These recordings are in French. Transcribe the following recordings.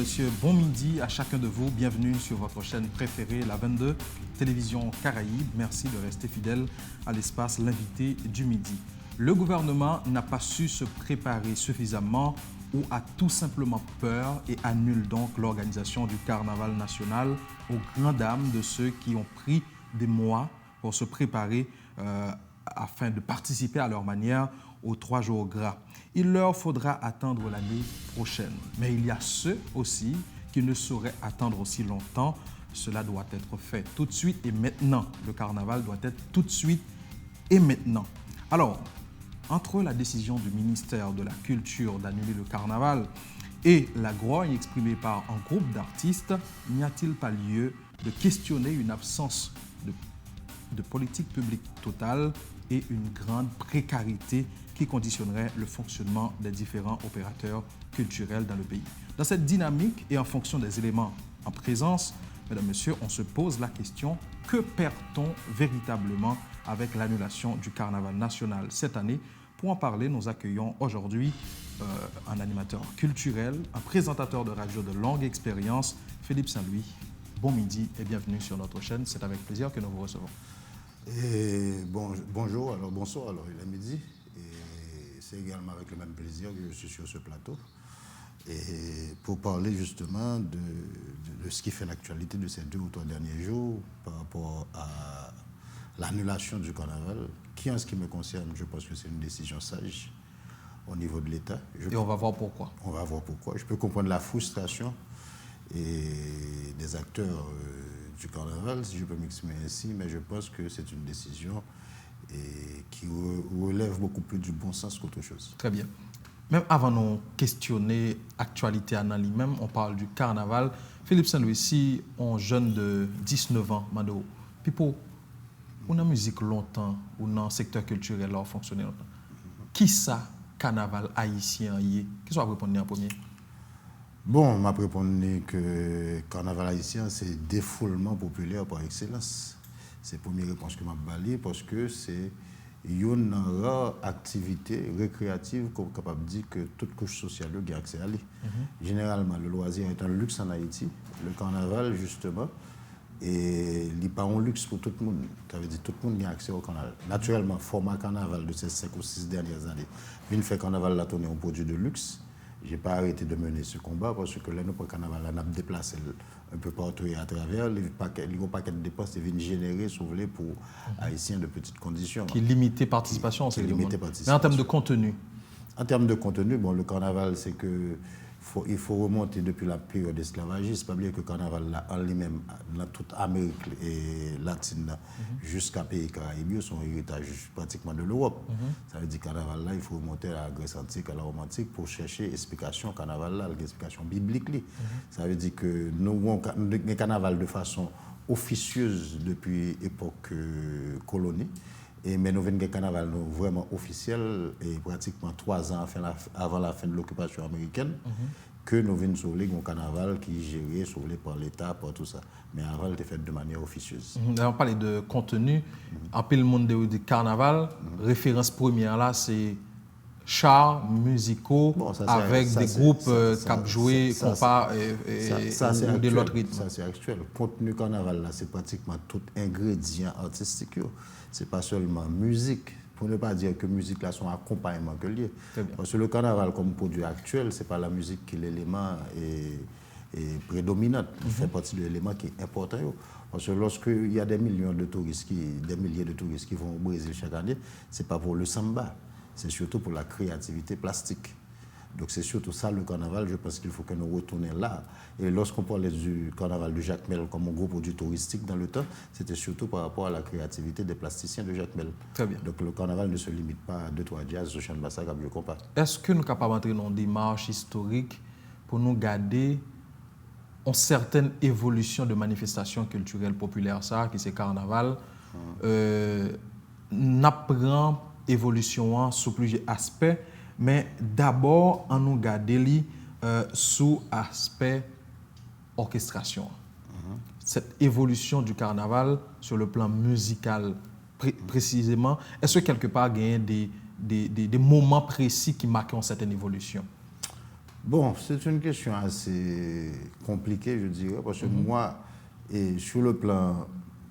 messieurs, bon midi à chacun de vous. Bienvenue sur votre chaîne préférée, la 22, Télévision Caraïbe. Merci de rester fidèle à l'espace L'invité du midi. Le gouvernement n'a pas su se préparer suffisamment ou a tout simplement peur et annule donc l'organisation du carnaval national aux grandes dames de ceux qui ont pris des mois pour se préparer afin de participer à leur manière aux 3 jours gras. Il leur faudra attendre l'année prochaine. Mais il y a ceux aussi qui ne sauraient attendre aussi longtemps. Cela doit être fait tout de suite et maintenant. Le carnaval doit être tout de suite et maintenant. Alors, entre la décision du ministère de la Culture d'annuler le carnaval et la grogne exprimée par un groupe d'artistes, n'y a-t-il pas lieu de questionner une absence de politique publique totale et une grande précarité qui conditionnerait le fonctionnement des différents opérateurs culturels dans le pays? Dans cette dynamique et en fonction des éléments en présence, mesdames, messieurs, on se pose la question: que perd-on véritablement avec l'annulation du carnaval national cette année? Pour en parler, nous accueillons aujourd'hui un animateur culturel, un présentateur de radio de longue expérience, Philippe Saint-Louis. Bon midi et bienvenue sur notre chaîne. C'est avec plaisir que nous vous recevons. Bonjour, alors bonsoir, alors il est midi. Et c'est également avec le même plaisir que je suis sur ce plateau. Et pour parler justement de ce qui fait l'actualité de ces 2 ou 3 derniers jours par rapport à l'annulation du carnaval, qui en ce qui me concerne, je pense que c'est une décision sage au niveau de l'État. Et on va voir pourquoi. On va voir pourquoi. Je peux comprendre la frustration des acteurs du carnaval, si je peux m'exprimer ainsi, mais je pense que c'est une décision qui relève beaucoup plus du bon sens qu'autre chose. Très bien. Même avant de questionner l'actualité en elle-même, on parle du carnaval. Philippe Saint-Louis, si on jeune de 19 ans, Mando, Pipo, on a musique longtemps, ou dans le secteur culturel, là, on fonctionne longtemps. Qui ça, carnaval haïtien, y est? Qui soit répondre en premier? Bon, m'a répondu que carnaval haïtien, c'est défoulement populaire par excellence. C'est la première réponse que m'a balayé parce que c'est une rare activité récréative qu'on est capable de dire que toute couche sociale a accès à lui. Généralement, le loisir est un luxe en Haïti. Le carnaval, justement, et il n'est pas un luxe pour tout le monde. Ça veut dire que tout le monde a accès au carnaval. Naturellement, le format carnaval de ces 5 ou 6 dernières années, une fois carnaval la tournée un produit de luxe. Je n'ai pas arrêté de mener ce combat parce que là, nous, pour le carnaval, on a déplacé un peu partout et à travers. Les paquets de dépenses viennent générer, si vous voulez, pour Haïtiens de petites conditions. Qui limite participation, c'est limité participation. Mais en termes de contenu? En termes de contenu, bon, le carnaval, c'est que il faut remonter depuis la période esclavagiste. Pas oublier que le carnaval, là, en lui-même, dans toute Amérique et latine, jusqu'à pays Caraïbes, son héritage pratiquement de l'Europe. Ça veut dire que le carnaval, là, il faut remonter à la Grèce antique, à la Rome antique, pour chercher explication carnaval, là, l'explication biblique. Ça veut dire que nous avons le carnaval de façon officieuse depuis l'époque colonie. Mais nous avons un carnaval vraiment officiel et pratiquement 3 ans avant la fin de l'occupation américaine que nous venons sauver un carnaval qui est géré, sauvé par l'État, par tout ça. Mais avant, il était fait de manière officieuse. On parle de contenu. En plus, le monde du carnaval, référence première là, c'est chars musicaux avec des groupes qui ont joué, compas ou de l'autre rythme. Ça, c'est actuel. Le contenu carnaval là, c'est pratiquement tout ingrédient artistique. Ce n'est pas seulement musique, pour ne pas dire que musique là son accompagnement que lié. Parce que le carnaval comme produit actuel, ce n'est pas la musique qui est l'élément prédominant. Il fait partie de l'élément qui est important. Parce que lorsqu'il y a des milliers de touristes qui vont au Brésil chaque année, ce n'est pas pour le samba, c'est surtout pour la créativité plastique. Donc c'est surtout ça le carnaval, je pense qu'il faut que nous retournions là. Et lorsqu'on parlait du carnaval de Jacmel comme un gros produit touristique dans le temps, c'était surtout par rapport à la créativité des plasticiens de Jacmel. Très bien. Donc le carnaval ne se limite pas à 2-3 jazz, au champ de massacre, je comprends. Est-ce que nous sommes capables d'entrer dans des démarches historiques pour nous garder une certaine évolution de manifestations culturelles populaires, ça, qui c'est carnaval, n'apprend évolution sous plusieurs aspects, mais d'abord, on nous garde sous aspect orchestration. Cette évolution du carnaval sur le plan musical, précisément, est-ce que quelque part, il y a des moments précis qui marquent une certaine évolution? Bon, c'est une question assez compliquée, je dirais, parce que moi, et sur le plan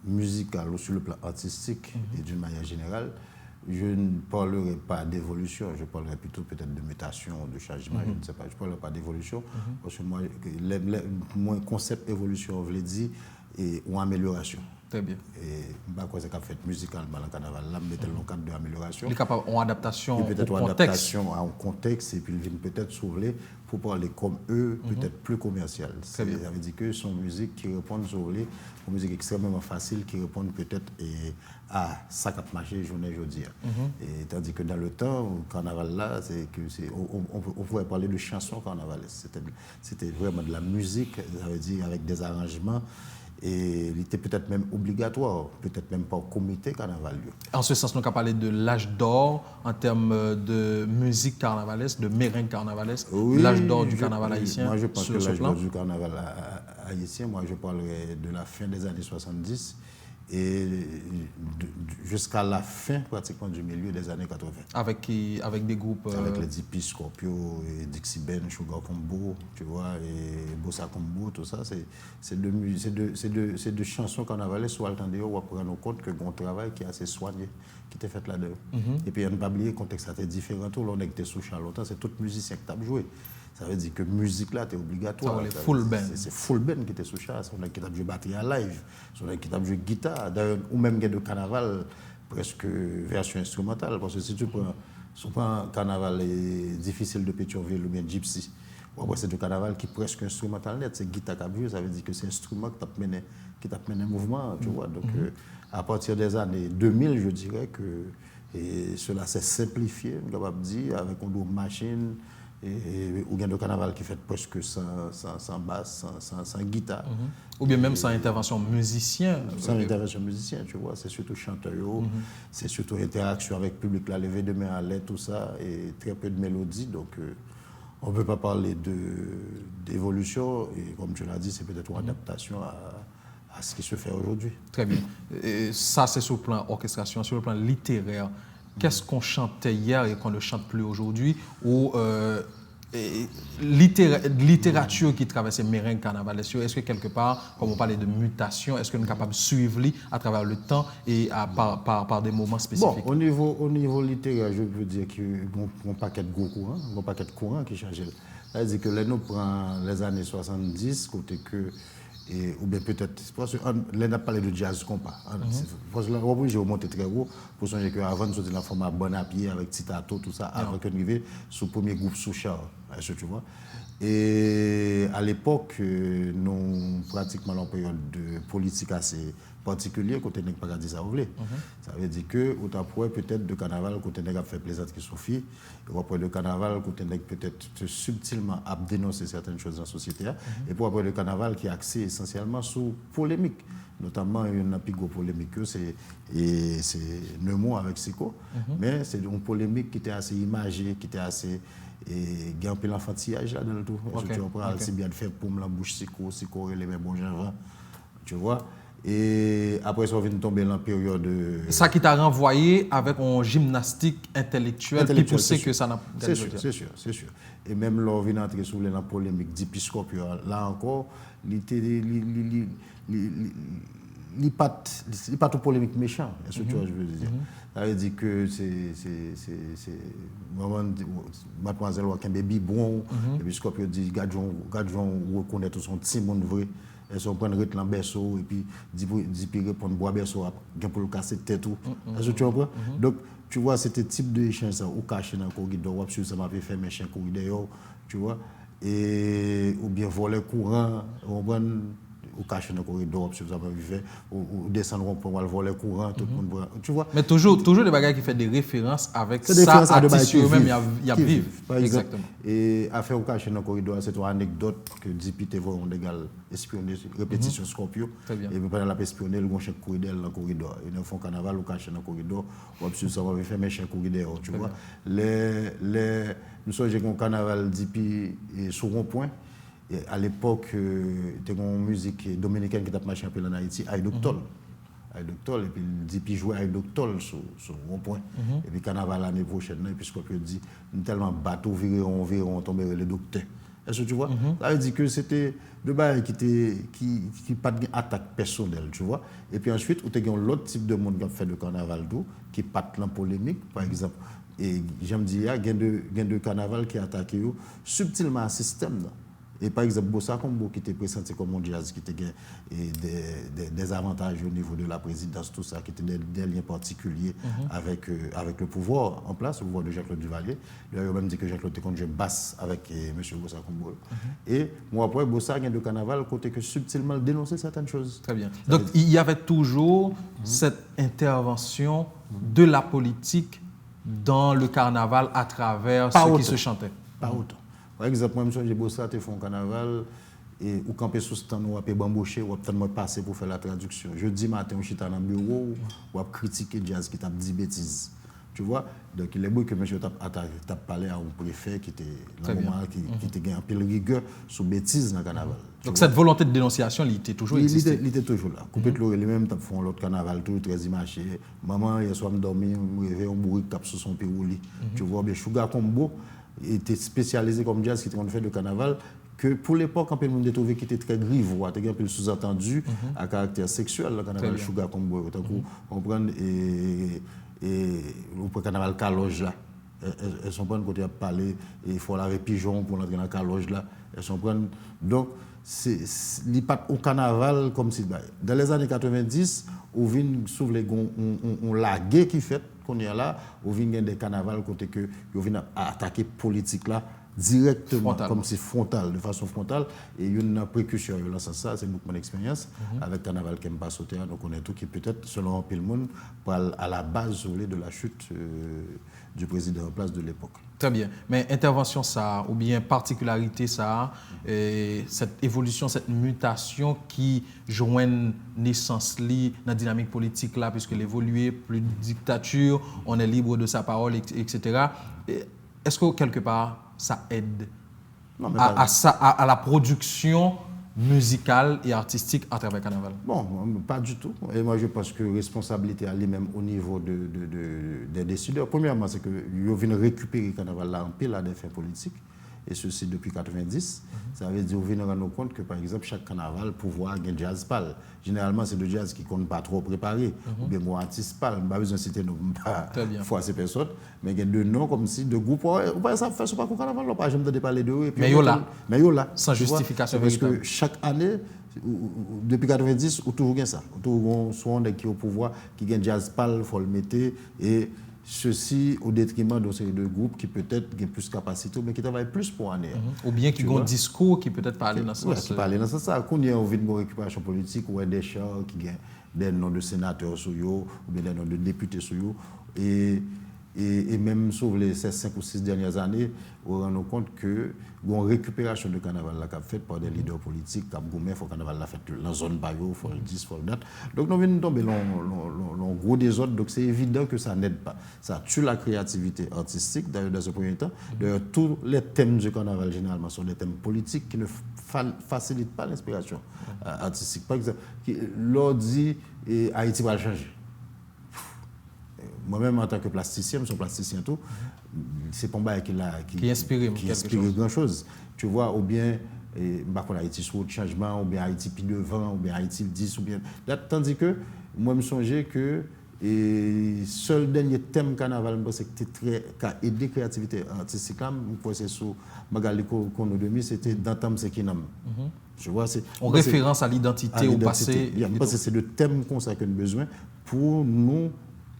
musical ou sur le plan artistique et d'une manière générale, je ne parlerai pas d'évolution, je parlerai plutôt peut-être de mutation, de changement, je ne sais pas. Je ne parlerai pas d'évolution, parce que moi, mon concept évolution, je l'ai dit, et ou amélioration. Très bien. Et je ne sais pas fait musicalement dans le carnaval, là, je mettais le cadre de l'amélioration. Il est capable en adaptation peut-être au contexte. Adaptation à un contexte, et puis il vient peut-être s'ouvrir pour parler comme eux, peut-être plus commercial. Ça veut dire que son musique qui répond s'ouvrir, une musique extrêmement facile qui répond peut-être à ça qui a marché journée aujourd'hui. Et tandis que dans le temps, au carnaval là, on pourrait parler de chansons carnavalesques. C'était vraiment de la musique, ça veut dire avec des arrangements. Et il était peut-être même obligatoire, peut-être même pas au comité carnaval. En ce sens, nous avons parlé de l'âge d'or en termes de musique carnavalesque, de meringue carnavalesque, l'âge d'or du carnaval haïtien. Moi, je pense que l'âge d'or du carnaval haïtien, moi, je parlerai de la fin des années 70 et jusqu'à la fin pratiquement du milieu des années 80. Avec des groupes... Avec les Dipi, Scorpio, et Dixie Ben, Sugar Combo, tu vois, et Bossa Combo, tout ça, c'est de chansons carnavalesques où attendez, on va prendre compte que un travail qui est assez soigné, qui était fait là-dedans. Et puis, on ne pas oublier, le contexte était différent, tout le monde était sous Charlotte, c'est tout musicien qui t'a joué. Ça veut dire que la musique là, c'est obligatoire. C'est full band. C'est full band qui était sous chat. C'est on qui t'a joué batterie à live, c'est on qui t'a joué guitare. D'ailleurs, ou même de carnaval, presque version instrumentale. Parce que si tu prends un carnaval difficile de Pétionville ou bien Gypsy, c'est du carnaval qui est presque instrumental net. C'est guitare qui joué, ça veut dire que c'est instrument qui t'a mené un mouvement. Tu vois. Donc, à partir des années 2000, je dirais que cela s'est simplifié, capable de dire, avec une machine. Ou bien de carnaval qui fait presque sans basse, sans guitare. Ou bien même sans intervention musicien. Sans intervention musicien, tu vois. C'est surtout chanteur, c'est surtout interaction avec le public, la levée de main à l'aide, tout ça, et très peu de mélodie. Donc, on ne peut pas parler d'évolution. Et comme tu l'as dit, c'est peut-être une adaptation à ce qui se fait aujourd'hui. Très bien. Et ça, c'est sur le plan orchestration, sur le plan littéraire. Qu'est-ce qu'on chantait hier et qu'on ne chante plus aujourd'hui, ou littérature qui traversait meringue carnavalesque? Est-ce que quelque part, comme on parlait de mutation, est-ce que nous sommes capables de suivre à travers le temps et par des moments spécifiques? Bon, au niveau littéraire, je veux dire qu'il y a un paquet de gros courants, un paquet de courants qui changent. C'est-à-dire que là, nous prenons les années 70, côté que ou bien peut-être, parce que là, on a parlé de jazz compas. Parce que là, j'ai remonté très haut pour songer qu'avant, nous étions dans le format bon à pied avec Titato, tout ça, avant qu'on arrive sous le premier groupe sous Charles, tu vois. Et à l'époque, nous pratiquement en période de politique assez particulière, côté n'est pas dit ça ou ça veut dire que autant pour peut-être de carnaval côté n'est fait plaisante qui Sophie, et après de carnaval côté n'est peut-être subtilement à dénoncer certaines choses dans la société, et pour après le carnaval qui est axé essentiellement sur polémique, notamment une plus grosse polémique c'est Neumont avec Siko, mais c'est une polémique qui était assez imagée, qui était assez et il y a un peu l'enfantillage là dans le tout. Tu vois, c'est bien de faire pour la bouche Siko les mêmes bons gens, tu vois. Et après, ça vient de tomber dans la période. Ça qui t'a renvoyé avec un gymnastique intellectuel qui poussait que ça n'a pas. C'est sûr. Et même là, on vient d'entrer sur la polémique d'Episcope, là encore, il n'est pas tout polémique méchant. Est-ce que tu vois, je veux dire. Ça veut dire que c'est mademoiselle Wakembe Bibon, Episcope dit, gadjon reconnaît tout son petit monde vrai. Elles sont prendre le berceau et puis dit répondre bois berceau pour le casser tête tout. Est-ce que tu comprends? Donc tu vois c'était type de échange ça ou caché dans le corridor ou absolument ça m'a fait faire mes chiens corridor, tu vois, et ou bien voler courant ou caché dans le corridor si vous avez fait ou descendre pour voler courant tout le monde voit, tu vois. Mais toujours des bagages qui fait des références avec ça artistes eux-mêmes il y a vivre exactement. Et affaire au caché dans le corridor c'est une anecdote que Dipité voit on égal espionner répétition Scorpio et puis pendant la espionner le chien corridor dans le corridor ils font carnaval au caché dans le corridor ou absolument ça va faire mes chiens corridor, tu vois. Les nous sommes j'ai un carnaval Dipi sur rond-point. Et à l'époque, il y avait une musique dominicaine qui a marché un peu en Haïti, Aïdoctol. Et puis il dit, puis jouer Aïdoctol sur un point. Et puis carnaval l'année prochaine, et puis ce qu'on dit, tellement bateau viré, on tomberait le docteur. Est-ce que tu vois? Ça veut dire que c'était de bail qui pas de attaque personnelle, tu vois. Et puis ensuite, tu as l'autre type de monde qui a fait le carnaval d'eau, qui pas en polémique, par exemple. Et j'aime dire, il y a de carnaval qui attaque subtilement un système. Là. Et par exemple, Bossa Combo qui était présenté comme un jazz, qui était des avantages au niveau de la présidence, tout ça, qui était des liens particuliers avec le pouvoir en place, le pouvoir de Jacques-Claude Duvalier. Il a même dit que Jacques-Claude était contre basse avec M. Bossa Combo. Et moi, après, Bossa, il y a de carnaval, côté que subtilement dénoncer certaines choses. Très bien. Donc, il y avait toujours cette intervention de la politique dans le carnaval à travers ce qui se chantait. Pas autant. Par exemple, moi, j'ai bossé à un carnaval et ou camper sous stand ou à bamboucher ou peut-être passer pour faire la traduction. Jeudi matin, on chita dans le bureau ou à critiquer jazz qui t'a dit bêtises. Tu vois? Donc, il est beau que monsieur t'a parlé à un préfet qui était dans le moment qui était un peu de rigueur sur bêtises dans le carnaval. Donc, cette volonté de dénonciation, il était toujours existé. Il était toujours là. Coupé de l'oreille, lui-même, t'as fait l'autre carnaval, tout très imagé. Maman, hier soir, me dormir, me réveiller, on bourrique cap sur son pérouli. Tu vois, bien, Sugar Combo était spécialisé comme jazz qui était fait de carnaval, que pour l'époque, un peu le monde trouvé qui était très grivois, il y a un peu sous-entendu à caractère sexuel, le carnaval Sugar Combo. On prend et le carnaval Caloge là. Elles sont prendre côté à parler, il faut laver pigeon pour entrer dans la Caloge là. Elles sont prendre. Donc, il pas au carnaval comme si. Dans les années 90, on vient s'ouvre les on lagué qui fait qu'on est là, on vient des carnavals côté que on vient attaquer politique là directement comme si frontal, de façon frontale, et il y a une précaution là ça c'est beaucoup mon expérience avec carnaval qui me passe au théâtre, donc on est tout qui peut-être selon un peu le monde à la base de la chute du président en place de l'époque. Très bien. Mais intervention ça, ou bien particularité ça, cette évolution, cette mutation qui joignent naissance li dans la dynamique politique là, puisque l'évoluer, plus de dictature, on est libre de sa parole, etc. Est-ce que quelque part ça aide à la production musicale et artistique à travers le carnaval? Bon, pas du tout. Et moi, je pense que responsabilité à lui-même au niveau des décideurs. Premièrement, c'est qu'ils viennent récupérer le carnaval là en pile à des fins politiques. Et ceci depuis 90. Ça veut dire qu'ils viennent rendre compte que, par exemple, chaque carnaval, pouvoir un jazz pâle. Généralement, c'est le jazz qui ne compte pas trop préparé. Ou bien mon artiste pâle. Je n'ai pas besoin de citer non pas fois ces personnes. Mais il y a deux noms comme si, de groupes. Ça fait pas qu'au carnaval, on pas jamais de parler de eux. Mais il y a là. Sans justification. Parce que chaque année, depuis 90, on toujours ça. On toujours soit qui est au pouvoir, qui gagne jazz pâle, il faut le mettre. Et ceci au détriment de ces deux groupes qui peut-être ont plus de capacité, mais qui travaillent plus pour année. Ou bien qui ont un discours qui peut-être parle dans ce sens. Qui parle dans ce sens. Quand il y a envie de récupération politique, ou des chars qui ont des noms de sénateurs sur eux, ou bien des noms de députés sur eux. Et même sur les 5 ou 6 dernières années, on rend compte que une récupération de carnaval là qu'a fait par des leaders politiques, cap gourmet, faut carnaval la fait dans zone bayo, faut le 10, faut le date. Donc nous venons tomber dans gros désordre, donc c'est évident que ça n'aide pas. Ça tue la créativité artistique d'ailleurs dans ce premier temps. D'ailleurs tous les thèmes du carnaval généralement sont des thèmes politiques qui ne facilitent pas l'inspiration artistique. Par exemple, l'on dit Haïti va changer. Moi-même, en tant que plasticien, je suis plasticien tout, c'est pas moi qui inspire grand-chose. Tu vois, ou bien, Haïti sur le changement, ou bien Haïti puis devant, ou bien Haïti le 10, ou bien... Tandis que, moi, je me songeais que seul dernier thème carnaval, c'est très aidé la créativité artistique. C'est sur Magali Konodemi, c'était Dantam Sekinam. Tu vois, en référence à l'identité, au passé. C'est le thème qu'on a besoin pour nous.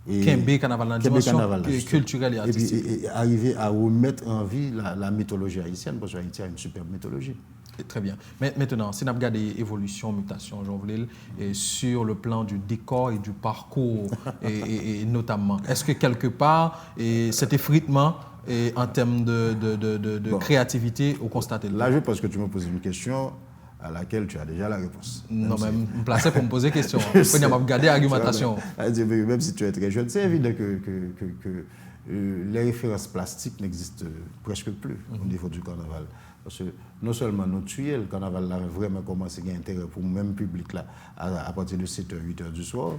Kembe carnaval, la dimension culturelle et artistique. Et arriver à remettre en vie la mythologie haïtienne, parce que Haïti a une superbe mythologie. Très bien. Mais maintenant, si on regarde l'évolution, mutation, Jean-Vlil, sur le plan du décor et du parcours, et notamment, est-ce que quelque part, cet effritement en termes de créativité, on constate? Là, je pense que tu me poses une question à laquelle tu as déjà la réponse. Non, même me placer pour me poser question. Il m'a regardé l'argumentation. Même si tu es très jeune, c'est évident que les références plastiques n'existent presque plus au niveau du carnaval. Parce que non seulement nous tuer, le carnaval avait vraiment commencé à gagner intérêt pour le même public là, à partir de 7h, 8h du soir.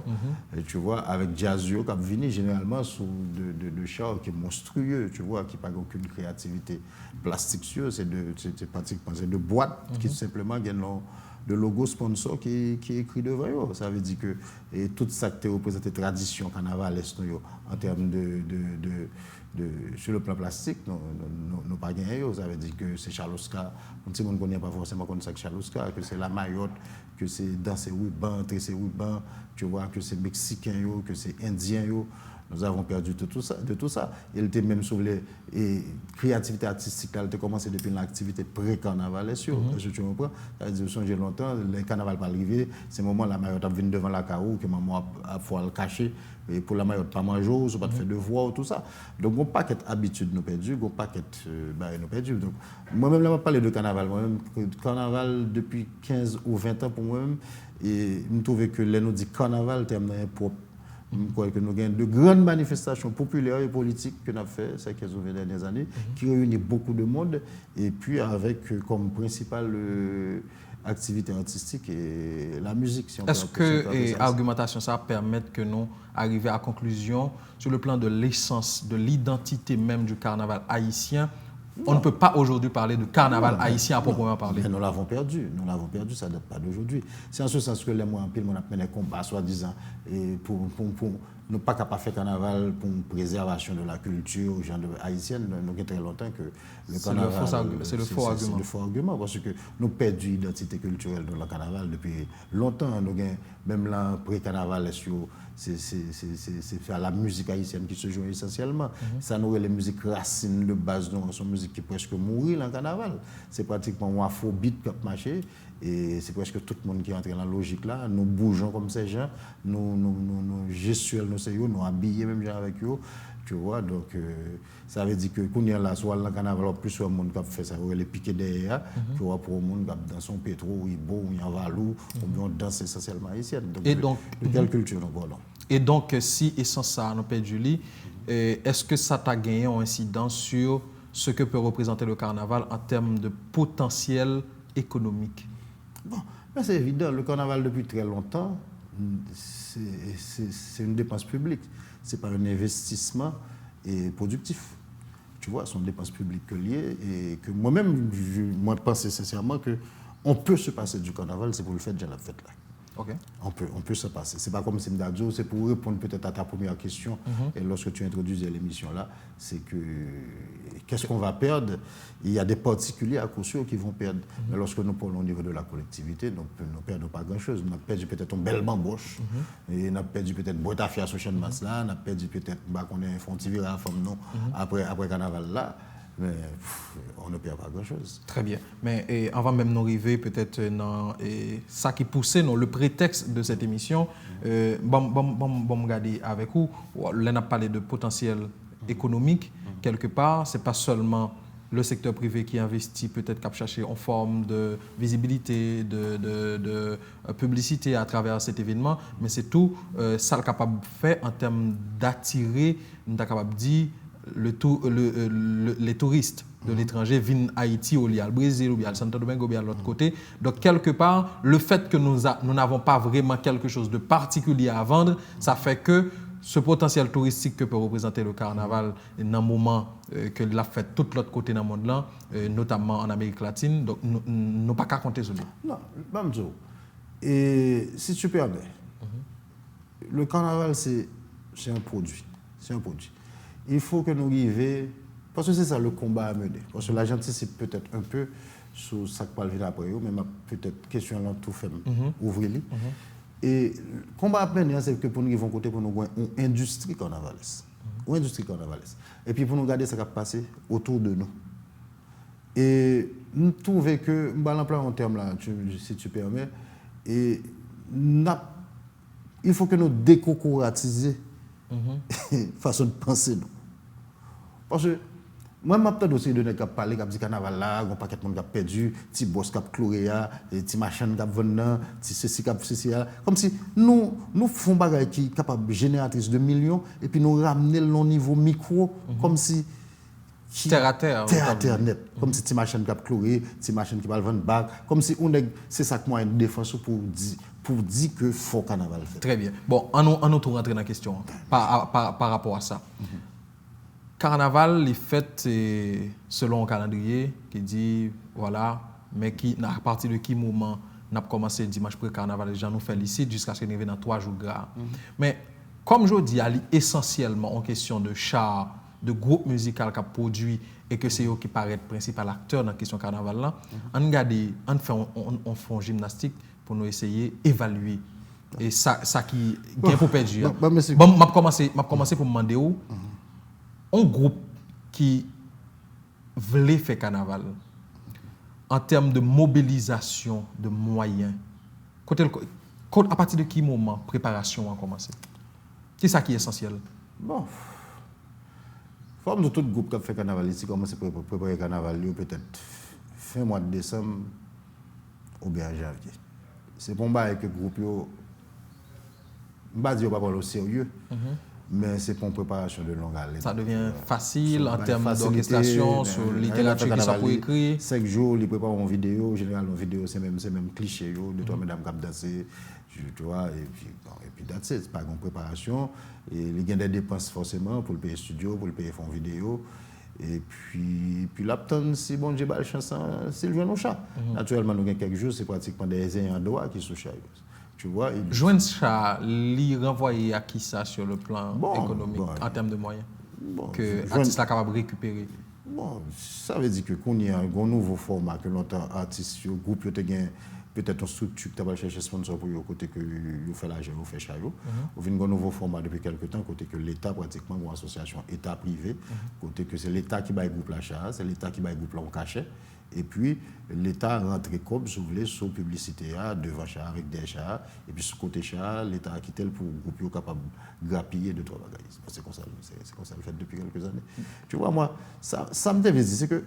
Et tu vois, avec Jazzio qui venu généralement sous de chars qui est monstrueux, tu vois, qui n'a aucune créativité plastique sur, c'est pratiquement de boîtes qui simplement gagnent le logo sponsor qui est écrit devant eux. Ça veut dire que et tout ça qui représente tradition carnaval en termes sur le plan plastique, nous pas gagné. Ça veut dire que c'est Chalouska. Tout le monde ne connaît pas forcément comme ça que Chalouska, que c'est la Mayotte, que c'est dans ces rubans, ces rubans, tu vois, que c'est mexicain, que c'est indien. Nous avons perdu de tout ça. Il était même sur les créativité artistique, elle a commencé depuis l'activité pré-carnaval, sûr. Tu comprends? C'est-à-dire, je songe longtemps, le carnaval pas arrivé, c'est le moment où la Mayotte a venu devant la carreau, que maman a faut le cacher, et pour la Mayotte pas manger, ou pas faire devoir, tout ça. Donc, on pas qu'être habitude nous perdu, on pas qu'être nous perdu. Donc, moi-même, là, je parle de carnaval. Moi-même, carnaval depuis 15 ou 20 ans pour moi-même, et je trouve que là, nous dit carnaval, terme propre. Je crois que nous avons de grandes manifestations populaires et politiques que nous avons fait ces 15 ou 20 dernières années, qui réunissent beaucoup de monde, et puis avec comme principale activité artistique et la musique. Si est-ce que l'argumentation ça permet que nous arrivions à la conclusion sur le plan de l'essence, de l'identité même du carnaval haïtien? On ne peut pas aujourd'hui parler de carnaval haïtien à proprement parler. Mais nous l'avons perdu, ça ne date pas d'aujourd'hui. C'est en ce sens que les mois en pile, on a mené des combats, soi-disant, pour ne pas capable faire carnaval pour une préservation de la culture haïtienne. Nous avons très longtemps que le carnaval. C'est le faux argument. C'est le faux argument, parce que nous avons perdu l'identité culturelle de le carnaval depuis longtemps. Nous avons, même là, pré-carnaval, c'est la musique haïtienne qui se joue essentiellement. Ça nous les musiques racines de base, donc sont musiques qui presque mourir dans le carnaval. C'est pratiquement un afrobeat qui a marché. Et c'est presque tout le monde qui est entré dans la logique là. Nous bougeons comme ces gens, nous gestuels, nous habillons même gens avec eux. Tu vois, donc ça veut dire que quand il y a là, soit dans le carnaval, plus de monde qui fait ça, les piquets derrière, tu vois, pour le monde qui dans son pétro, il beau, il y a valou, on danse essentiellement haïtienne. Donc, de quelle culture nous parlons? Et donc, si essence ça nous perd Julie, est-ce que ça t'a gagné une incidence sur ce que peut représenter le carnaval en termes de potentiel économique? Bon, c'est évident, le carnaval depuis très longtemps, c'est une dépense publique, ce n'est pas un investissement productif. Tu vois, c'est une dépense publique liée et que moi-même, je pense sincèrement qu'on peut se passer du carnaval, c'est pour le fait de la fête là. Okay. On peut se passer. Ce n'est pas comme Simdadio, c'est pour répondre peut-être à ta première question. Et lorsque tu introduisais l'émission là, c'est que qu'est-ce qu'on va perdre? Il y a des particuliers à coup sûr qui vont perdre. Mais lorsque nous parlons au niveau de la collectivité, nous ne perdons pas grand-chose. Nous avons perdu peut-être un bel bamboche, et nous avons perdu peut-être Boitafia sur chaîne masse là, nous avons perdu peut-être qu'on est frontière à la femme non après carnaval là. Mais on ne perd pas grand-chose. Très bien. Mais avant même d'arriver peut-être dans ça qui poussait le prétexte de cette émission, bon regarder avec vous, là on a parlé de potentiel économique. Quelque part, ce n'est pas seulement le secteur privé qui investit peut-être qu'à chercher en forme de visibilité, de publicité à travers cet événement, mais c'est tout ça le capable de faire en termes d'attirer, on est capable de dire, les touristes de l'étranger viennent à Haïti, ou au Brésil, ou à Santo Domingo, ou à l'autre côté. Donc, quelque part, le fait que nous n'avons pas vraiment quelque chose de particulier à vendre, ça fait que ce potentiel touristique que peut représenter le carnaval dans le moment que l'a fait tout l'autre côté dans le monde, là, notamment en Amérique latine, donc nous n'avons pas qu'à compter sur lui. Non, Bamzo, et si tu permets, le carnaval, c'est un produit. C'est un produit. Il faut que nous arrivions, parce que c'est ça le combat à mener. Parce que la j'anticipe peut-être un peu sur ça que parle après, mais peut-être question là tout fait, ouvrir-les. Et le combat à mener, c'est que pour nous, ils vont côté pour nous avoir une industrie carnavaleuse. Une industrie carnavaleuse. Et puis pour nous garder ce qui a passé autour de nous. Et nous trouvons que, en termes là, si tu permets, et il faut que nous décocoratisions façon de penser nous. Parce que moi, je suis aussi de gens qui parlent, qui disent carnaval là, il y a un paquet de monde qui a perdu, petit boss qui a chloré, petit machin qui a venu, petit ceci qui a fait ceci. Comme si nous faisons des choses qui sont capables de génératrice de millions et puis nous ramener le niveau micro, comme si terre à terre. Terre à terre net. Comme si tu machine qui a chloré, tu machine qui va le vendre bac. Comme si c'est ça que moi une défense pour dire que faut carnaval fait. Très bien. Bon, on nous rentrer dans la question par rapport à ça. Carnaval, les fêtes, selon un calendrier qui dit, voilà, mais à partir de quel moment on a commencé dimanche pré-carnaval, les gens nous félicitent jusqu'à ce qu'on arrive dans 3 jours gras. Mais comme je dis, il est essentiellement en question de char, de groupe musical qui a produit et que c'est eux qui paraissent principal acteur dans la question carnaval là, on fait une gymnastique pour nous essayer d'évaluer. Et ça qui est pour perdre. Je vais commencer pour me demander où un groupe qui voulait faire carnaval en termes de mobilisation de moyens, à partir de quel moment préparation a commencé? C'est ça qui est essentiel. Bon, forme de tout groupe qui fait carnaval ici, commence à préparer carnaval peut-être fin mois de décembre ou bien janvier. C'est pour moi que le groupe, je ne vais pas dire au sérieux, mais c'est pour une préparation de longue haleine. Ça devient facile en termes d'orchestration, sur littérature qui sont pour écrire. 5 jours, ils préparent une vidéo. Généralement, une vidéo, c'est même cliché. 2-3 mesdames qui dansent, tu vois, et puis c'est pas une préparation. Et il y a des dépenses forcément pour le payer studio, pour le payer fond vidéo. Et puis l'apton, si bon Dieu la chance, c'est le joint au chat. Naturellement, nous avons quelques jours, c'est pratiquement des ayants droit qui sont chat. Tu vois, joindre ça, lui renvoyer à qui ça sur le plan économique, en termes de moyens, que l'artiste est capable de récupérer? Bon, ça veut dire que qu'on y a un nouveau format que l'autre artiste, le groupe, peut-être une structure qui va chercher sponsor pour le côté que vous fait l'argent, vous fait chariot. Vous avez un nouveau format depuis quelques temps, côté que l'État, pratiquement, une association État-privé, côté que c'est l'État qui va le groupe l'achat, c'est l'État qui va le groupe en cachet. Et puis, l'État rentre comme, si vous voulez, sur publicité, devant chat, avec des chats. Et puis, sur côté chat, l'État a quitté pour le groupe capable de grappiller 2-3 bagages. C'est comme ça le fait depuis quelques années. Tu vois, moi, ça me fait dire, c'est que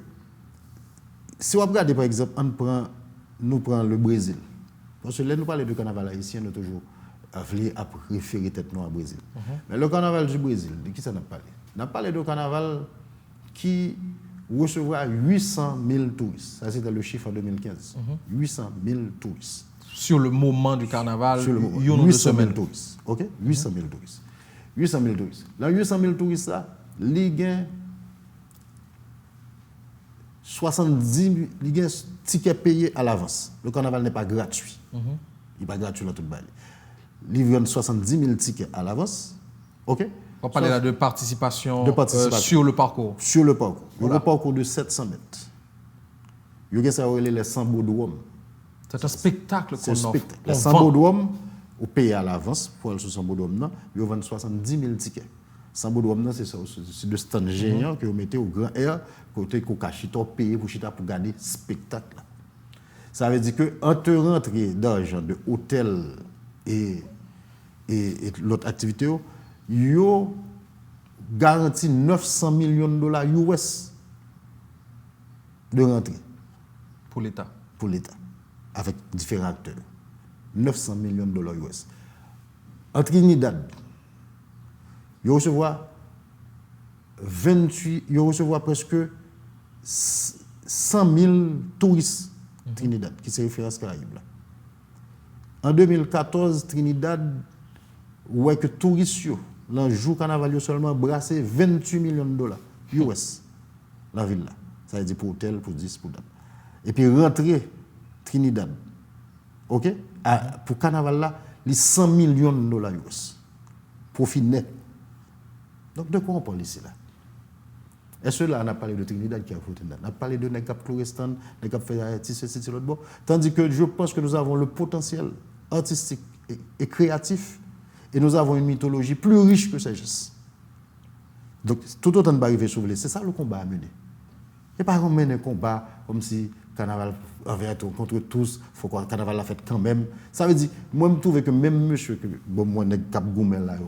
si on regarde, par exemple, nous prenons le Brésil. Parce que là, nous parlons de carnaval haïtien, nous toujours référer tête nous à Brésil. Mais le carnaval du Brésil, de qui ça n'a parlé? On a parlé de carnaval qui recevra 800 000 touristes. Ça, c'était le chiffre en 2015. 800 000 touristes. Sur le moment du carnaval, sur le moment. 800 000 touristes. OK? 800 000 touristes. 800 000 touristes. Dans 800 000 touristes, là, les gains 70 000 tickets payés à l'avance. Le carnaval n'est pas gratuit. Il n'est pas gratuit dans toute balle. Ils vendent 70 000 tickets à l'avance. OK? On parle là de participation, sur le parcours. Sur le parcours. Voilà. Le parcours de 700 mètres. Il y a ça les Sambodrome. C'est un spectacle qu'on offre. Les Sambodrome, on paye à l'avance pour aller sur Sambodrome, ils vendent 70 000 tickets. Sambodrome, c'est ça, c'est de stand géant que vous mettez au grand air, côté qu'on cache, payer pour garder le spectacle. Ça veut dire que en te rentrer d'argent de hôtel et l'autre activité, yo garantit 900 millions de dollars US de rentrée. Pour l'État. Pour l'État. Avec différents acteurs. 900 millions de dollars US. En Trinidad, yo recevoir presque 100 000 touristes Trinidad, qui se réfèrent à ce Caraïbes. En 2014, Trinidad, ouais que touristes, dans le jour carnaval, seulement brassé 28 millions de dollars US, la ville là. Ça veut dire pour hôtel, pour 10, pour dame. Et puis rentrer Trinidad, ok? Pour carnaval là, les 100 millions de dollars US. Profit net. Donc de quoi on parle ici là? Est-ce que là, on a parlé de Trinidad qui a foutu là? On a parlé de Negap Florestan, Negap Haïti, c'est l'autre bord. Tandis que je pense que nous avons le potentiel artistique et créatif. Et nous avons une mythologie plus riche que sagesse. Donc, tout autant de arriver sur c'est ça le combat à mener. Et pas qu'on mène un combat comme si carnaval envers contre tous, il faut que le carnaval la fête quand même. Ça veut dire, moi, je trouve que même monsieur, moi, Cap Goumel là,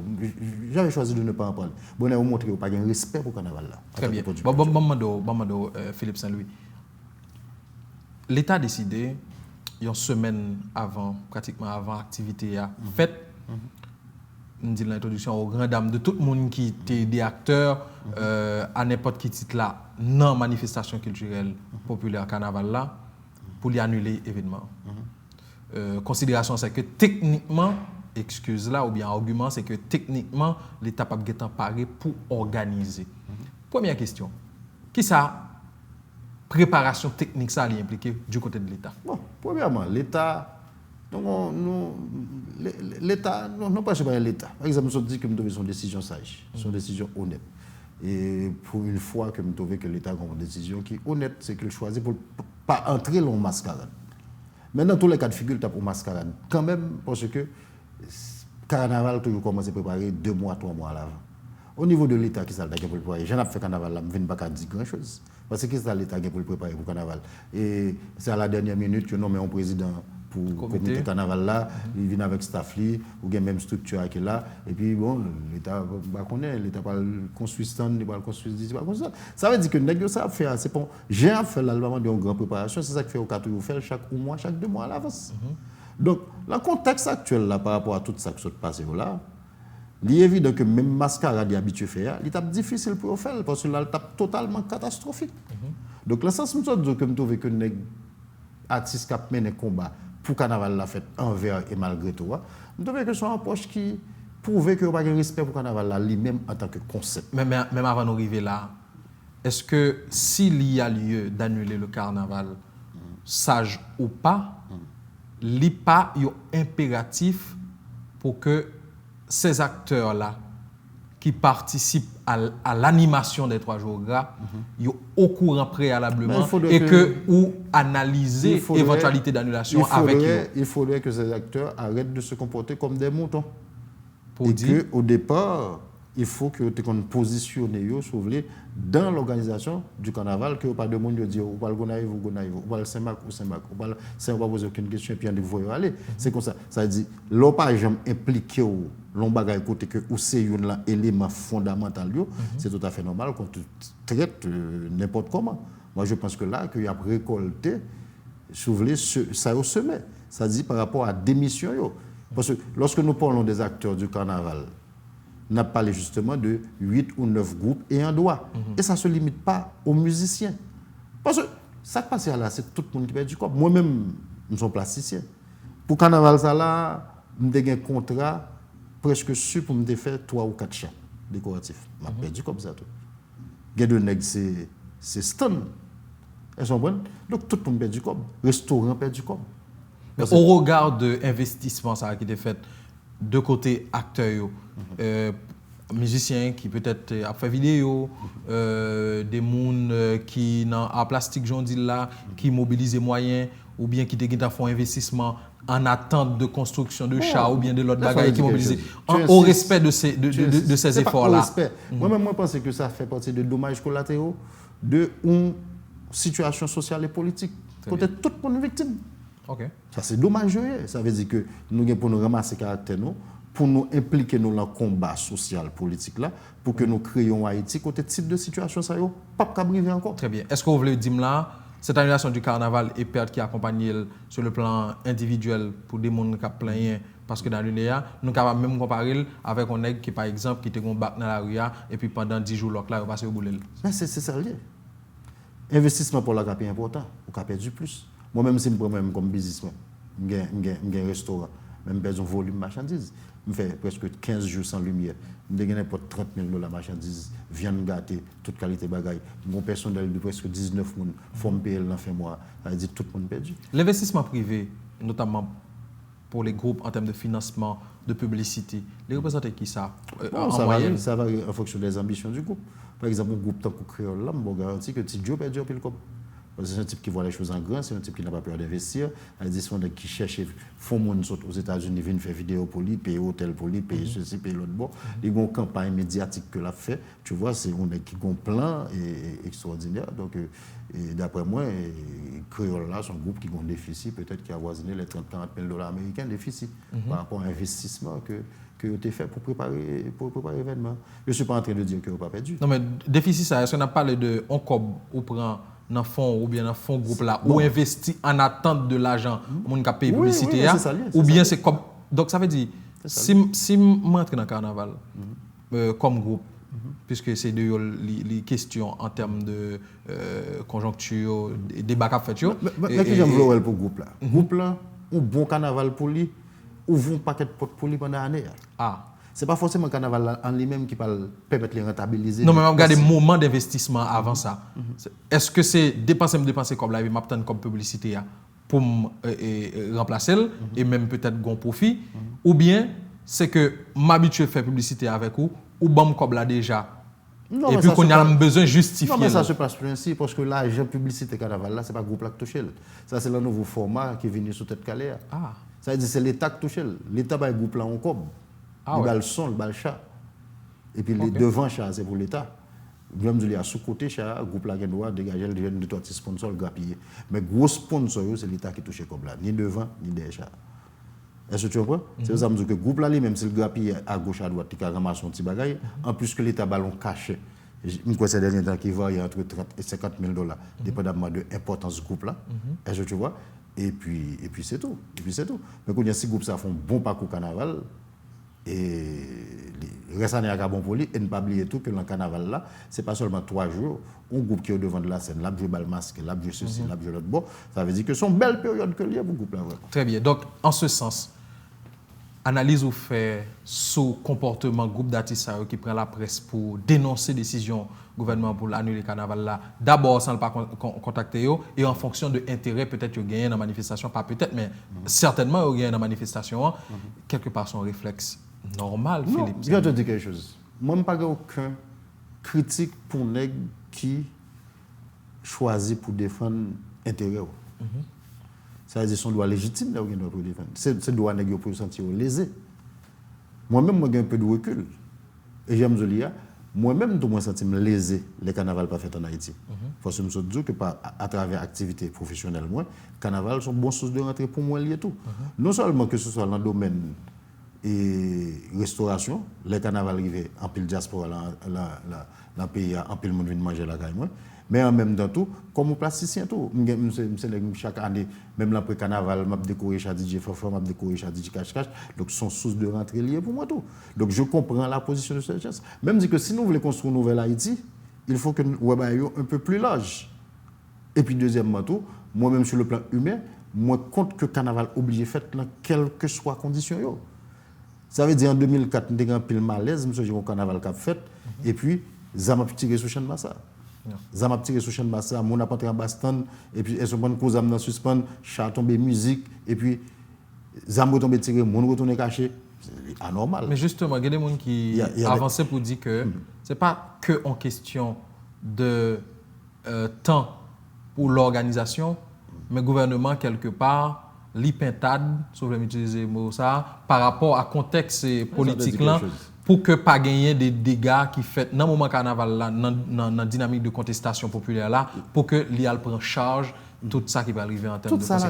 j'avais choisi de ne pas en parler. Bon, on a montré qu'il n'y a pas de respect pour le carnaval là. Très bien. Bon, Philippe Saint-Louis. L'État a décidé, une semaine avant, pratiquement avant l'activité, fête. on dit l'introduction aux grandes dames de tout le monde qui était des acteurs à n'importe quel titre là, non manifestation culturelle populaire carnaval là, pour lui annuler l'événement. Considération, c'est que techniquement, excuse là, ou bien argument, c'est que techniquement, l'État n'a pas paré pour organiser. Première question, qui ça, préparation technique, ça allait impliquer du côté de l'État? Bon, premièrement, l'État, l'État, non pas seulement l'État. Par exemple, nous avons dit que nous avons une décision sage, une décision honnête. Et pour une fois que nous trouvons que l'État a une décision qui est honnête, c'est qu'il choisit pour ne pas entrer dans la mascarade. Mais dans tous les cas de figure, tu as pour mascarade. Quand même, parce que le carnaval, tu commences à préparer 2 mois, 3 mois à l'avant. Au niveau de l'État, qui ça pour le préparer? Je n'ai pas fait carnaval, je ne vais pas dire grand-chose. Parce que c'est l'État qui pour le préparer pour le carnaval. Et c'est à la dernière minute que nous nommons un président pour le comité carnaval là, il vient avec staff, ou bien même structure qui est là. Et puis bon, l'État connaît, l'État pas construit stand, il pas construire d'ici, pas construire. Ça veut dire que nèg ça fait c'est bon. J'ai fait l'album de grande préparation, c'est ça qui fait au cas où faire chaque mois, chaque 2 mois à l'avance. Donc, le contexte actuel là par rapport à tout ça qui s'est passé là, il est évident que même mascarade est habitué à faire, il est difficile pour faire parce que là, il est totalement catastrophique. Donc, le sens que je trouve que les artistes qui mènent un combat pour carnaval la fête envers et malgré tout, je trouve que c'est une approche qui prouve qu'il n'y a pas de respect pour carnaval là, lui-même en tant que concept. Même avant d'arriver là, est-ce que s'il y a lieu d'annuler le carnaval, sage ou pas, il n'y a pas impératif pour que ces acteurs-là qui participent à l'animation des 3 jours gras, ils sont au courant préalablement ou analyser l'éventualité d'annulation avec eux. Il faudrait que ces acteurs arrêtent de se comporter comme des moutons. Et qu'au départ, il faut que tu positionnes dans l'organisation du carnaval, que pas de monde dit ou pas le gonaïve ou gonaïve, ou pas le Saint-Marc ou Saint-Marc, ou pas sans pas poser aucune question et puis on vous aller. C'est comme ça. Ça veut dire l'on pas jamais impliqué ou l'on bagaille côté que ou c'est un élément fondamental c'est tout à fait normal qu'on traite n'importe comment. Moi je pense que là qu'il y a récolté ça au sommet. Ça dit par rapport à démission parce que lorsque nous parlons des acteurs du carnaval, on a parlé justement de 8 ou 9 groupes et un droit. Et ça ne se limite pas aux musiciens. Parce que ça qui passe là, c'est tout le monde qui perd du corps. Moi-même, je suis plasticien. Pour carnaval, ça là, j'ai un contrat presque sûr pour me faire 3 ou 4 chats décoratifs. Je perds du corps, ça tout. Il y a de nègres, c'est stun. Elles sont bonnes. Donc tout le monde perd du corps. Restaurant perd du corps. Au regard de l'investissement qui a été fait de côté acteurs, musiciens qui peut-être a fait vidéo, des gens qui dans art plastique là, qui mobilisent les moyens ou bien qui font investissement en attente de construction de chats ou bien de l'autre bagaille qui mobilisent au respect de ces efforts-là. Moi-même, je pense que ça fait partie de dommages collatéraux de une situation sociale et politique. Peut-être toute pour une victime. Okay. Ça c'est dommage. Ça veut dire que nous pour nous ramasser caractère pour nous impliquer dans le combat social politique là, pour que nous créions Haïti côté type de situation ça yo pas briver encore. Très bien. Est-ce que vous voulez dire là cette annulation du carnaval et perte qui accompagne sur le plan individuel pour des gens qui plaignent parce que dans l'UNEA, nous pouvons même comparer avec un nègre qui par exemple qui était un bac dans la rue et puis pendant 10 jours là il passe au boulot. Mais c'est ça lié. Investissement pour la cap est important, on cap perdu plus. Moi-même, si je prends comme businessman, j'ai un restaurant, je perds un volume de marchandises. Je fais presque 15 jours sans lumière. Je gagne pour 30 000 $ de marchandises, viande gâtée, toute qualité de bagaille. Mon personnel de presque 19 personnes, faut me payer dans fin mois. Ça veut dire tout le monde perdu. L'investissement privé, notamment pour les groupes en termes de financement, de publicité, les représentants qui ça en moyenne? Ça varie en fonction des ambitions du groupe. Par exemple, un groupe tant que Créole, là, je garantis que si Joe perd le comme. C'est un type qui voit les choses en grand, c'est un type qui n'a pas peur d'investir. C'est un type qui cherche, font mon aux États-Unis, viennent faire vidéo pour lui, payer hôtel pour lui, payer ceci, payer l'autre bon. Il y a une campagne médiatique que l'a fait. Tu vois, c'est un qui a un plan extraordinaire. Donc, d'après moi, Créole là, c'est un groupe qui a un déficit, peut-être qui a avoisiné les 30-40 000 $ américains, déficit, par rapport à l'investissement que tu as fait pour préparer l'événement. Je ne suis pas en train de dire que vous n'avez pas perdu. Non, mais déficit, ça, est-ce qu'on a parlé de on prend dans le fond ou bien dans le fond groupe là ou investi en attente de l'argent mon qui paye publicité c'est ça, ou bien c'est comme donc ça veut dire Si je rentre dans le carnaval, comme groupe, puisque c'est les questions en termes de conjoncture, débat qu'a fait. Mais que j'aime voir pour le groupe là. Groupe là, un bon carnaval pour lui, ou un paquet de potes pour lui pendant l'année. Ah. Ce n'est pas forcément le carnaval en lui-même qui va permettre de rentabiliser. Non, mais regardez le moment d'investissement avant ça. Est-ce que c'est dépenser comme là, et m'attendre comme publicité pour remplacer et même peut-être gon profit, ou bien c'est que m'habituer à faire publicité avec vous, ou bon comme là déjà. Non, et puis qu'on a besoin de justifier. Non, mais ça se passe plus ainsi, parce que l'argent publicité carnaval là, ce n'est pas le groupe là qui touche. Ça, c'est le nouveau format qui est venu sous tête calée. Ah. Ça veut dire que c'est l'État qui touche. L'État va le groupe là en cob. Il va le son, il va le chat. Et puis les devant chat, c'est pour l'État. Même si il y a sous-côté chat, le groupe là qui doit dégager le de toi, sponsor, le grappiller. Mais gros sponsor, c'est l'État qui touche comme là. Ni devant, ni derrière chat. Est-ce que tu comprends? C'est pour ça que le groupe là, même si le grappille à gauche, à droite, il ramasse son petit bagage, en plus que l'État ballon caché. Je crois que c'est dernier temps qui varie entre 30 et 50 000 $, dépendamment de l'importance du groupe là. Est-ce que tu vois? Et puis c'est tout. Mais quand il y a six groupes, ça font un bon parcours carnaval. Et le reste est bon pour lui. Et ne pas oublier tout que dans le carnaval là, ce n'est pas seulement 3 jours. Un groupe qui est au devant de la scène, là, joue le masque, là, joue ceci, là, joue l'autre. Bon, ça veut dire que c'est une belle période que il y a pour le groupe là. Vraiment. Très bien. Donc, en ce sens, analyse ou fait sous comportement groupe d'artistes qui prend la presse pour dénoncer décision gouvernement pour annuler le carnaval là. D'abord sans ne pas contacter eux et en fonction de l'intérêt peut-être qu'ils gagnent dans la manifestation, pas peut-être mais certainement ils gagnent dans la manifestation, quelque part son réflexe normal. Non, Philippe. Je vais te dire quelque chose. Moi je n'ai pas aucun critique pour nèg qui choisit pour défendre l'intérêt. Ça veut dire son droit légitime là, pour défendre. C'est le droit nèg pour se sentir lésé. Moi-même, j'ai un peu de recul. Et j'aime dire, moi-même, je me sens lésé les carnavals pas fait en Haïti. Parce que je me dis que à travers l'activité professionnelle, le carnaval sont bonnes sources de rentrée pour moi lié tout. Non seulement que ce soit dans le domaine et restauration, les carnavals arrivent en pile diaspora dans le pays, en pile monde vient manger la caille. Mais en même temps, tout, comme plasticien, tout. Chaque année, même après carnaval, je décoré chez DJ Fafo, je décoré chez DJ Cash Cash. Donc, ce sont sources de rentrée liées pour moi. Tout. Donc, je comprends la position de ce geste. Même dit que si nous voulons construire une nouvelle Haïti, il faut que nous soyons un peu plus large. Et puis, deuxièmement, tout, moi-même sur le plan humain, moi, compte que le carnaval obligé fait dans quelles que soient les conditions. Ça veut dire en 2004, nous avons un pile malaise, nous avons un carnaval qui a fait, et puis, ça m'a tiré sur le champ de Massa. Ça m'a tiré sur le champ de Massa, mon a entré en baston, et puis, elles sont bonnes causes dans suspens, chat tombé musique, et puis, ça m'a tombé tiré, mon retourné caché. C'est anormal. Mais justement, il y a des gens qui avancent pour dire que ce n'est pas que en question de temps pour l'organisation, mais le gouvernement, quelque part, l'ipintade, si vous voulez utiliser le mot ça, par rapport à contexte politique là, pour que pas gagner des dégâts qui fait dans le moment carnaval là, dans la dynamique de contestation populaire là, pour que l'IAL prenne charge tout ça qui va arriver en termes de conséquences.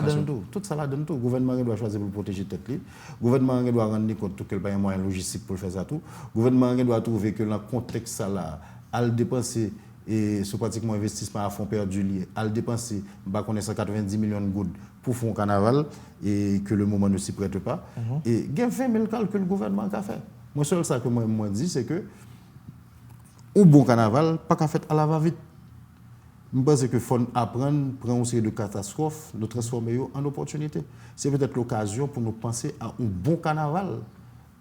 Tout ça là donne tout. Le gouvernement doit choisir pour protéger tête li. Le gouvernement doit rendre compte qu'il n'y a pas un moyen logistique pour faire ça tout. Le gouvernement doit trouver que dans le contexte là, à dépenser et c'est pratiquement investissement à fond perdu lié. À dépenser, bah qu'on est 190 millions de gouttes pour faire un carnaval et que le moment ne s'y prête pas. Et il y a 20 000 calculs que le gouvernement a fait. Moi seul ça que moi dis c'est que au bon carnaval pas qu'à fait à la va-vite. Je pense qu'il faut apprendre, prendre une série de catastrophes, de transformer en opportunité. C'est peut-être l'occasion pour nous penser à un bon carnaval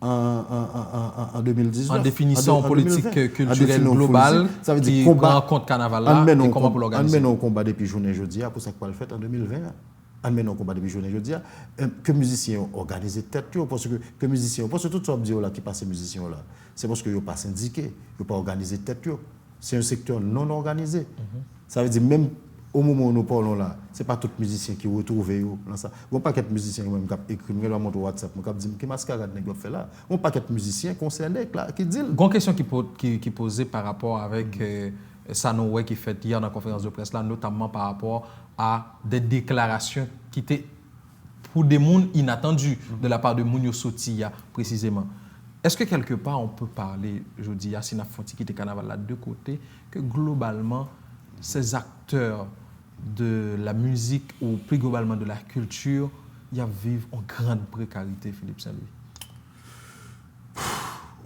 en 2019. En définissant une politique culturelle globale ça veut dire qui combat, prend en compte carnaval là et comment pour l'organiser. On mène un combat depuis journée jeudi pour ça qu'on va le faire en 2020. On mène un combat depuis journée jeudi que musiciens organisent tête parce que musiciens parce que tout ça dit là qui passe musiciens là c'est parce que ils pas syndiqué, ils pas organisé tête. C'est un secteur non organisé. Ça veut dire même au moment où nous parlons là, ce n'est pas tous les musiciens qui retrouvent dans ça. Il n'y a pas de musiciens qui écrivent, qui montrent WhatsApp, qui disent que mascarade n'est fait là. Il n'y a pas de musiciens concernés qui disent. Une question qui posée par rapport avec Sanoé qui fait hier dans la conférence de presse là, notamment par rapport à des déclarations qui étaient pour des mondes inattendus de la part de Mounio Sotia précisément. Est-ce que quelque part on peut parler, je dis, à Sina Fonti qui était carnaval là de deux côtés, que globalement ces acteurs de la musique ou plus globalement de la culture, ils vivent en grande précarité, Philippe Saint-Louis?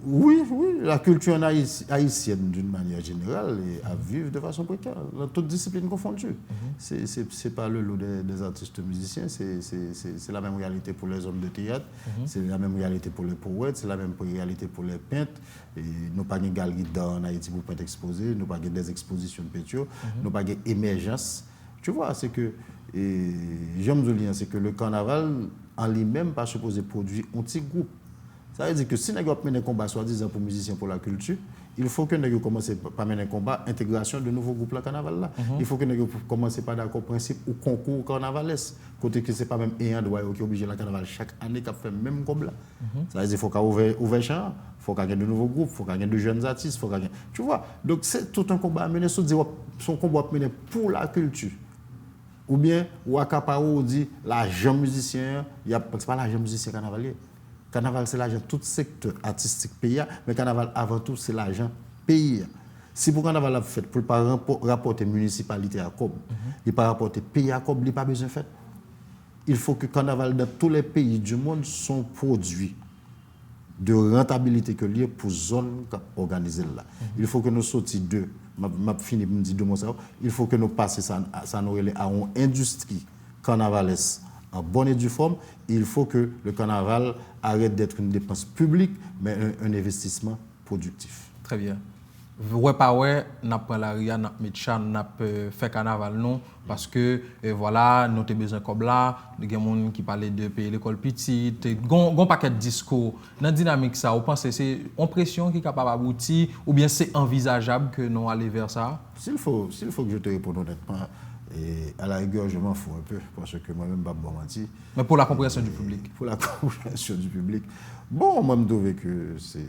Oui, la culture haïtienne, d'une manière générale, est à vivre de façon précaire, dans toutes disciplines confondues. C'est pas le lot des artistes musiciens, c'est la même réalité pour les hommes de théâtre, c'est la même réalité pour les poètes, c'est la même réalité pour les peintres. Et nous n'avons pas de galerie d'art en Haïti pour peindre exposer, nous n'avons pas des expositions de peinture, nous n'avons pas d'émergence. Tu vois, c'est que, j'aime vous dire, c'est que le carnaval en lui-même pas supposé produire un petit groupe. Ça veut dire que si nous avons mené un combat soi-disant pour musiciens pour la culture, il faut que nous commencions par mener un combat intégration de nouveaux groupes la carnaval là. Il faut que nous commencions par d'accord principe ou concours carnavalesque. Côté que c'est pas même un droit qui est obligé la carnaval chaque année qui fait même comme là. Ça veut dire qu'il faut qu'on ouvre champ, il faut qu'on ait de nouveaux groupes, il faut qu'on ait de jeunes artistes, faut qu'on ait... Tu vois, donc c'est tout un combat à mener, son combat à mener pour la culture. Ou bien, ou à Caparo, on dit l'argent musicien, c'est pas l'argent musicien carnavalier. Carnaval, c'est l'argent tout secteur artistique pays, mais carnaval, avant tout, c'est l'argent pays. Si pour carnaval a fait, pour ne pas rapporter municipalité à COB, il ne pas rapporter pays à COB, il n'y a pas besoin de faire. Il faut que carnaval dans tous les pays du monde sont produits de rentabilité que lié pour zone organisée là. Il faut que nous sortions de, il faut que nous passions ça nous à une industrie carnavalesque en bonne et due forme. Il faut que le carnaval arrête d'être une dépense publique, mais un investissement productif. Très bien. Ouais, pas ouais, n'a pas la ria, n'a mis chan, n'a fait carnaval non, parce que voilà, nous avons besoin comme là, il y a des gens qui parlent de payer l'école petite, gon paquet de discours. Dans la dynamique ça, vous pensez c'est une pression qui est capable d'aboutir, ou bien c'est envisageable que nous allions vers ça? S'il faut que je te réponde honnêtement, et à la rigueur, je m'en fous un peu, parce que moi-même, je ne vais pas mentir. Mais pour la compréhension du public. Pour la compréhension du public. Bon, moi, je me trouve que c'est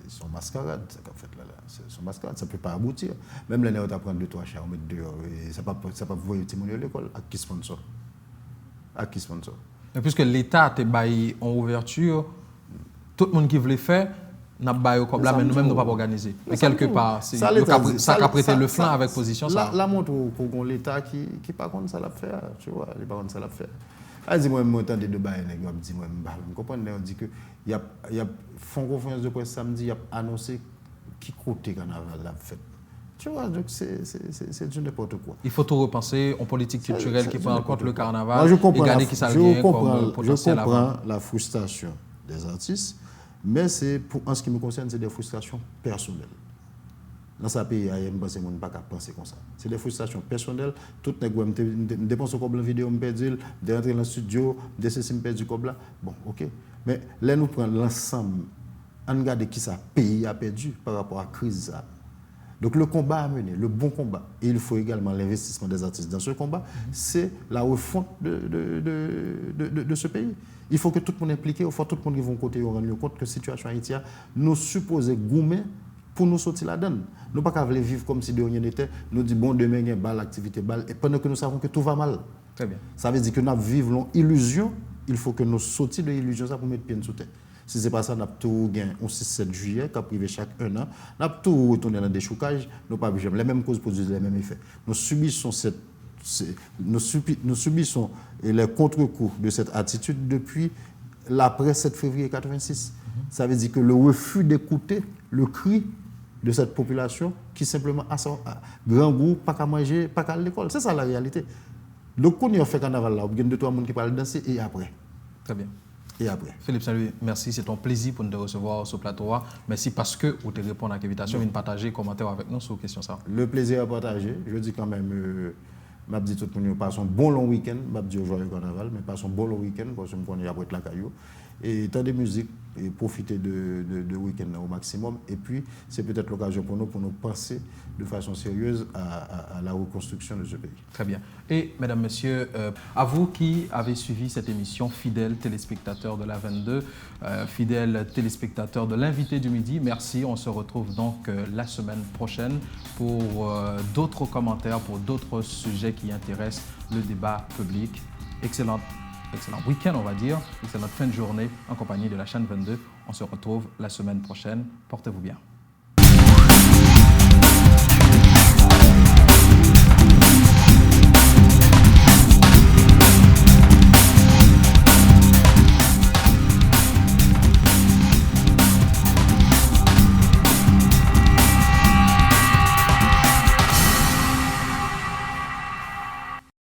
son mascarade, ça qu'a fait là. C'est son mascarade, ça ne peut pas aboutir. Même l'année où tu apprends 2-3 chars, on met dehors, et ça ne peut pas vous voyer à l'école. À qui sponsor? À qui sponsor? Mais puisque l'État a baillé en ouverture, tout le monde qui voulait faire, n'a pas eu comme là, mais nous-mêmes, nous ne pouvons pas organiser. Mais quelque part, ça a prêté le flanc avec position. La montre pour l'État qui pas contre ça l'a faire, tu vois, il pas contre ça l'a faire. Dis-moi, je m'entends des débats, je dis, je comprends, on dit que il y a fond conférence de presse samedi, il a annoncé qui côté carnaval l'a fait. Tu vois, donc c'est du n'importe quoi. Il faut tout repenser en politique culturelle qui prend en compte le carnaval. Je comprends la frustration des artistes. Mais en ce qui me concerne, c'est des frustrations personnelles. Dans ce pays, je ne pense pas penser comme ça. C'est des frustrations personnelles. Tout le monde dépense comme la vidéo, je perds, de rentrer dans le studio, de ceci, je perds du là. Bon, ok. Mais là, nous prenons l'ensemble. On regarde qui ça pays a perdu par rapport à la crise. Donc le combat à mener, le bon combat, et il faut également l'investissement des artistes dans ce combat, c'est la refonte de ce pays. Il faut que tout le monde impliqué, il faut que tout le monde qui va côté rendre compte que la situation haïtienne nous suppose goumer pour nous sortir la donne. Nous ne pouvons pas vivre comme si de rien n'était. Nous disons bon demain il y a balle, l'activité balle, et pendant que nous savons que tout va mal. Très bien. Ça veut dire que nous vivons l'illusion. Il faut que nous sortions de l'illusion pour mettre pied sous terre. Si ce n'est pas ça, nous avons tout gagné au 6-7 juillet, qui a privé chaque un an. Nous avons tout retourné dans le déchoucage. Nous n'avons pas vu les mêmes causes produisent les mêmes effets. Nous subissons les contre-coups de cette attitude depuis l'après 7 février 86. Ça veut dire que le refus d'écouter le cri de cette population qui simplement a son grand goût, pas qu'à manger, pas qu'à l'école. C'est ça la réalité. Donc, quand on a fait carnaval là, il y a 2-3 personnes qui parlent danser et après. Très bien. Et après. Philippe Saint-Louis, merci. C'est un plaisir pour nous recevoir sur ce plateau. Merci parce que vous te répondez à l'invitation et de partager commentaires avec nous sur la question. Le plaisir à partager. Je dis quand même, je dis tout le monde, passe un bon long week-end. Je dis au joyeux carnaval, mais passe un bon long week-end parce que je connais après la caillou. Et tant de musique et profiter de week-end au maximum. Et puis, c'est peut-être l'occasion pour nous penser de façon sérieuse à la reconstruction de ce pays. Très bien. Et mesdames, messieurs, à vous qui avez suivi cette émission, fidèles téléspectateurs de la 22, fidèles téléspectateurs de l'invité du midi, merci. On se retrouve donc la semaine prochaine pour d'autres commentaires, pour d'autres sujets qui intéressent le débat public. Excellent week-end, on va dire. C'est notre fin de journée en compagnie de la chaîne 22. On se retrouve la semaine prochaine. Portez-vous bien.